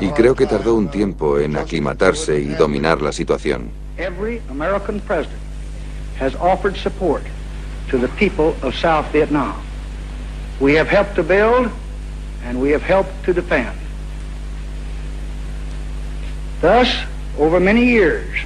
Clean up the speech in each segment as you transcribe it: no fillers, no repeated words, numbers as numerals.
y creo que tardó un tiempo en aclimatarse y dominar la situación. Every American president has offered support to the people of South Vietnam. We have helped to build and we have helped to defend. Thus, over many years,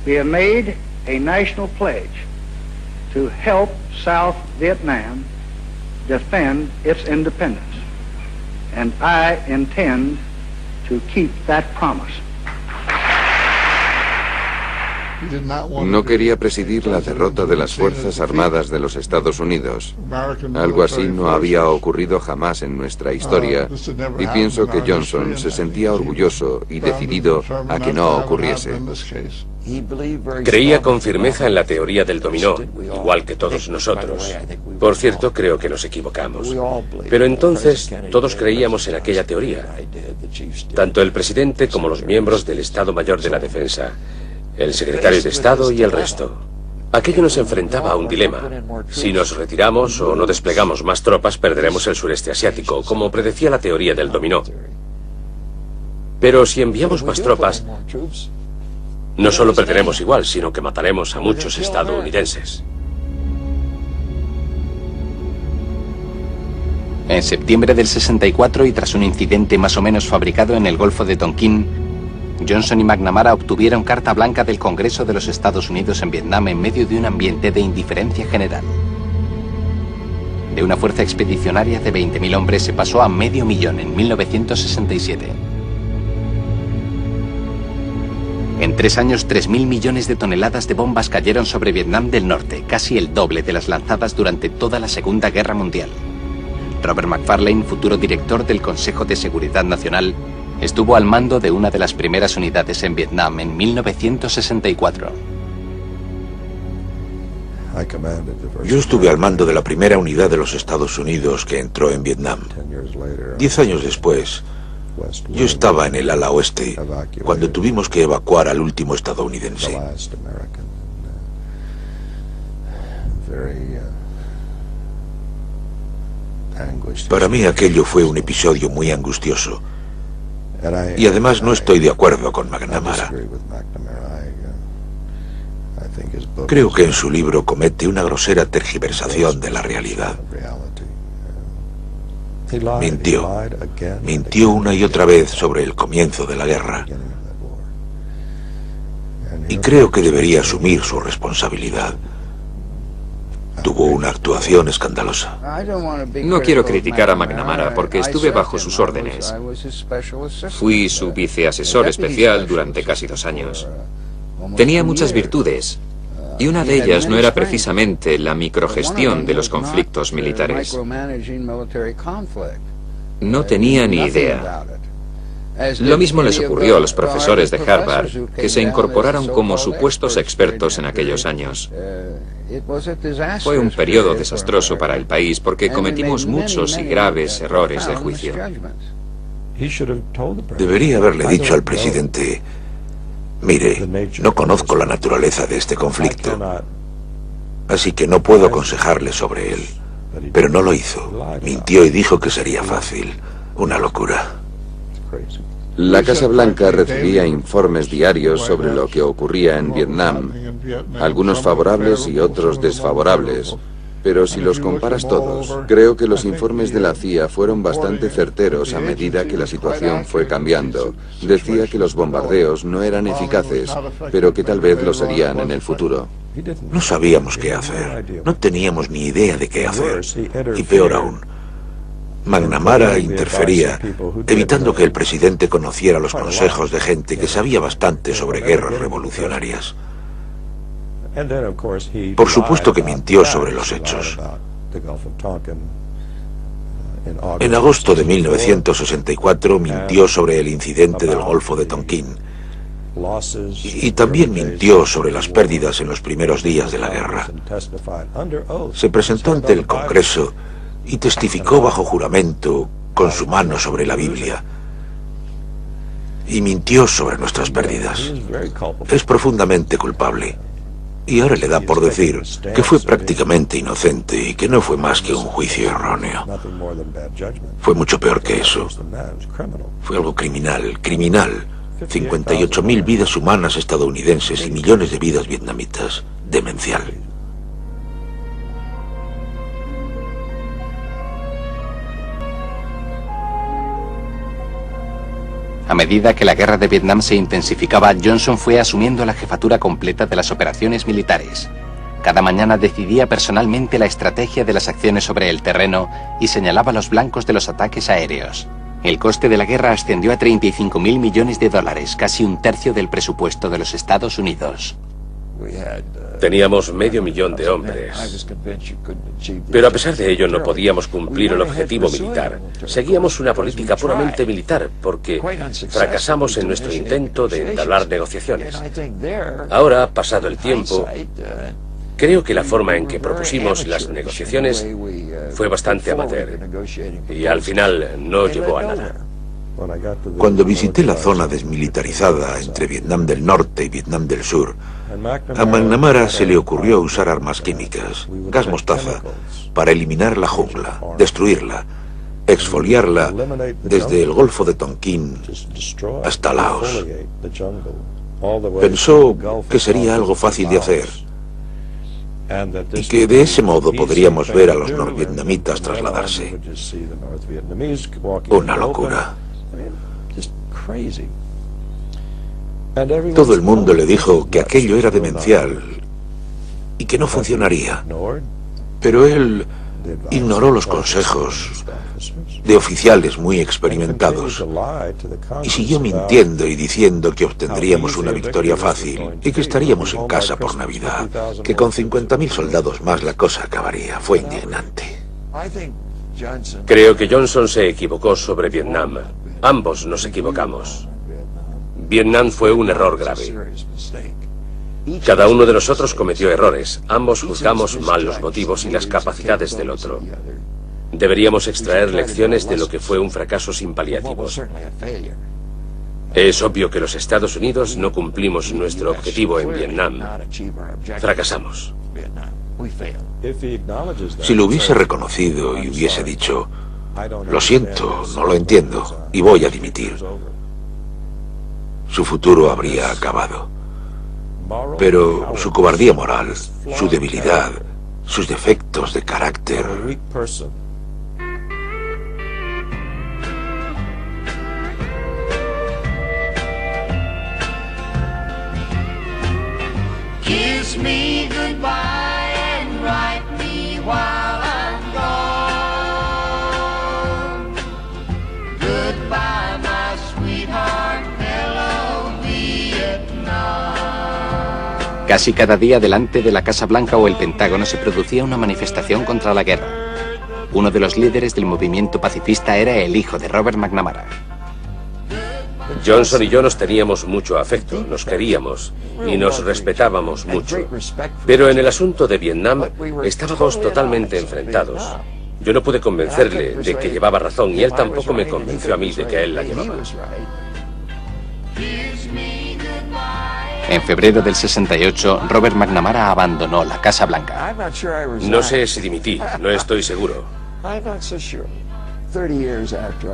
we have made a national pledge to help South Vietnam defend its independence. And I intend to keep that promise. No quería presidir la derrota de las Fuerzas Armadas de los Estados Unidos. Algo así no había ocurrido jamás en nuestra historia, y pienso que Johnson se sentía orgulloso y decidido a que no ocurriese. Creía con firmeza en la teoría del dominó, igual que todos nosotros. Por cierto, creo que nos equivocamos. Pero entonces todos creíamos en aquella teoría, tanto el presidente como los miembros del Estado Mayor de la Defensa, el secretario de Estado y el resto. Aquello nos enfrentaba a un dilema. Si nos retiramos o no desplegamos más tropas, perderemos el sureste asiático, como predecía la teoría del dominó. Pero si enviamos más tropas, no solo perderemos igual, sino que mataremos a muchos estadounidenses. En septiembre del 64, y tras un incidente más o menos fabricado en el Golfo de Tonkin, Johnson y McNamara obtuvieron carta blanca del Congreso de los Estados Unidos en Vietnam en medio de un ambiente de indiferencia general. De una fuerza expedicionaria de 20.000 hombres se pasó a 500.000 en 1967. En 3 años, 3.000 millones de toneladas de bombas cayeron sobre Vietnam del Norte, casi el doble de las lanzadas durante toda la Segunda Guerra Mundial. Robert McFarlane, futuro director del Consejo de Seguridad Nacional, estuvo al mando de una de las primeras unidades en Vietnam en 1964. Yo estuve al mando de la primera unidad de los Estados Unidos que entró en Vietnam. 10 años después, yo estaba en el ala oeste cuando tuvimos que evacuar al último estadounidense. Para mí aquello fue un episodio muy angustioso. Y además no estoy de acuerdo con McNamara. Creo que en su libro comete una grosera tergiversación de la realidad. Mintió una y otra vez sobre el comienzo de la guerra. Y creo que debería asumir su responsabilidad. Tuvo una actuación escandalosa. No quiero criticar a McNamara porque estuve bajo sus órdenes. Fui su viceasesor especial durante casi 2 años. Tenía muchas virtudes, y una de ellas no era precisamente la microgestión de los conflictos militares. No tenía ni idea. Lo mismo les ocurrió a los profesores de Harvard, que se incorporaron como supuestos expertos en aquellos años. Fue un periodo desastroso para el país porque cometimos muchos y graves errores de juicio. Debería haberle dicho al presidente: mire, no conozco la naturaleza de este conflicto, así que no puedo aconsejarle sobre él. Pero no lo hizo. Mintió y dijo que sería fácil. Una locura. La Casa Blanca recibía informes diarios sobre lo que ocurría en Vietnam, algunos favorables y otros desfavorables, pero si los comparas todos, creo que los informes de la CIA fueron bastante certeros a medida que la situación fue cambiando. Decía que los bombardeos no eran eficaces, pero que tal vez lo serían en el futuro. No sabíamos qué hacer, no teníamos ni idea de qué hacer, y peor aún, McNamara interfería, evitando que el presidente conociera los consejos de gente que sabía bastante sobre guerras revolucionarias. Por supuesto que mintió sobre los hechos. En agosto de 1964 mintió sobre el incidente del Golfo de Tonkin. Y también mintió sobre las pérdidas en los primeros días de la guerra. Se presentó ante el Congreso y testificó bajo juramento con su mano sobre la Biblia. Y mintió sobre nuestras pérdidas. Es profundamente culpable. Y ahora le da por decir que fue prácticamente inocente y que no fue más que un juicio erróneo. Fue mucho peor que eso. Fue algo criminal, criminal. 58.000 vidas humanas estadounidenses y millones de vidas vietnamitas. Demencial. A medida que la guerra de Vietnam se intensificaba, Johnson fue asumiendo la jefatura completa de las operaciones militares. Cada mañana decidía personalmente la estrategia de las acciones sobre el terreno y señalaba los blancos de los ataques aéreos. El coste de la guerra ascendió a $35.000 millones, casi un tercio del presupuesto de los Estados Unidos. Teníamos 500.000 de hombres, pero a pesar de ello no podíamos cumplir el objetivo militar. Seguíamos una política puramente militar porque fracasamos en nuestro intento de entablar negociaciones. Ahora, pasado el tiempo, creo que la forma en que propusimos las negociaciones fue bastante amateur y al final no llevó a nada. Cuando visité la zona desmilitarizada entre Vietnam del Norte y Vietnam del Sur, a McNamara se le ocurrió usar armas químicas, gas mostaza, para eliminar la jungla, destruirla, exfoliarla desde el Golfo de Tonkin hasta Laos. Pensó que sería algo fácil de hacer y que de ese modo podríamos ver a los norvietnamitas trasladarse. Una locura. Todo el mundo le dijo que aquello era demencial y que no funcionaría. Pero él ignoró los consejos de oficiales muy experimentados y siguió mintiendo y diciendo que obtendríamos una victoria fácil y que estaríamos en casa por Navidad, que con 50.000 soldados más la cosa acabaría. Fue indignante. Creo que Johnson se equivocó sobre Vietnam. Ambos nos equivocamos. Vietnam fue un error grave. Cada uno de nosotros cometió errores. Ambos juzgamos mal los motivos y las capacidades del otro. Deberíamos extraer lecciones de lo que fue un fracaso sin paliativos. Es obvio que los Estados Unidos no cumplimos nuestro objetivo en Vietnam. Fracasamos. Si lo hubiese reconocido y hubiese dicho, lo siento, no lo entiendo y voy a dimitir, su futuro habría acabado. Pero su cobardía moral, su debilidad, sus defectos de carácter... Kiss me goodbye and write me while I'm gone. Goodbye, my sweetheart, hello, Vietnam. Casi cada día delante de la Casa Blanca o el Pentágono se producía una manifestación contra la guerra. Uno de los líderes del movimiento pacifista era el hijo de Robert McNamara. Johnson y yo nos teníamos mucho afecto, nos queríamos y nos respetábamos mucho. Pero en el asunto de Vietnam estábamos totalmente enfrentados. Yo no pude convencerle de que llevaba razón y él tampoco me convenció a mí de que él la llevaba. En febrero del 68, Robert McNamara abandonó la Casa Blanca. No sé si dimití, no estoy seguro.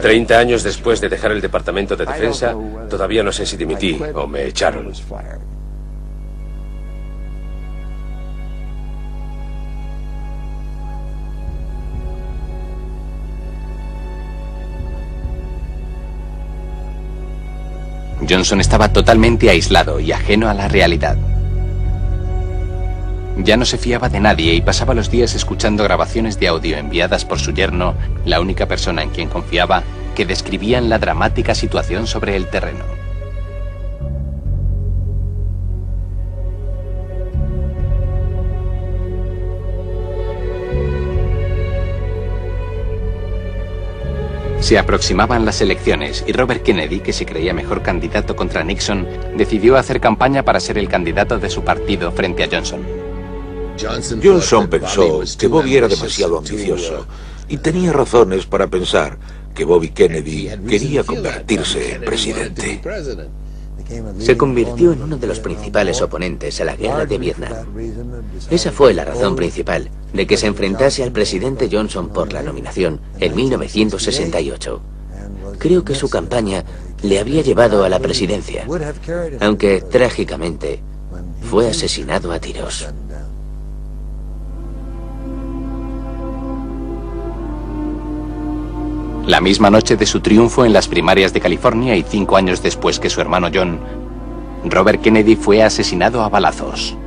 30 años después de dejar el Departamento de Defensa, todavía no sé si dimití o me echaron. Johnson estaba totalmente aislado y ajeno a la realidad. Ya no se fiaba de nadie y pasaba los días escuchando grabaciones de audio enviadas por su yerno, la única persona en quien confiaba, que describían la dramática situación sobre el terreno. Se aproximaban las elecciones y Robert Kennedy, que se creía mejor candidato contra Nixon, decidió hacer campaña para ser el candidato de su partido frente a Johnson. Johnson pensó que Bobby era demasiado ambicioso y tenía razones para pensar que Bobby Kennedy quería convertirse en presidente. se convirtió en uno de los principales oponentes a la guerra de Vietnam. Esa fue la razón principal de que se enfrentase al presidente Johnson por la nominación en 1968. Creo que su campaña le habría llevado a la presidencia, aunque trágicamente fue asesinado a tiros. La misma noche de su triunfo en las primarias de California y 5 años después que su hermano John, Robert Kennedy fue asesinado a balazos.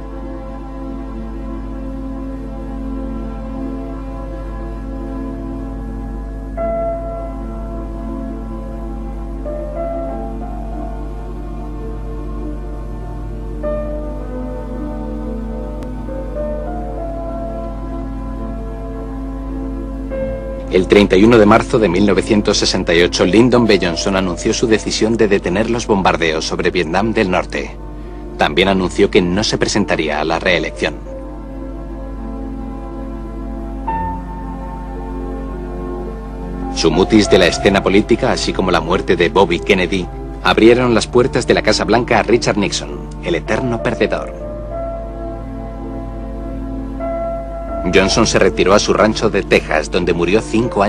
El 31 de marzo de 1968, Lyndon B. Johnson anunció su decisión de detener los bombardeos sobre Vietnam del Norte. También anunció que no se presentaría a la reelección. Su mutis de la escena política, así como la muerte de Bobby Kennedy, abrieron las puertas de la Casa Blanca a Richard Nixon, el eterno perdedor. Johnson se retiró a su rancho de Texas, donde murió 5 años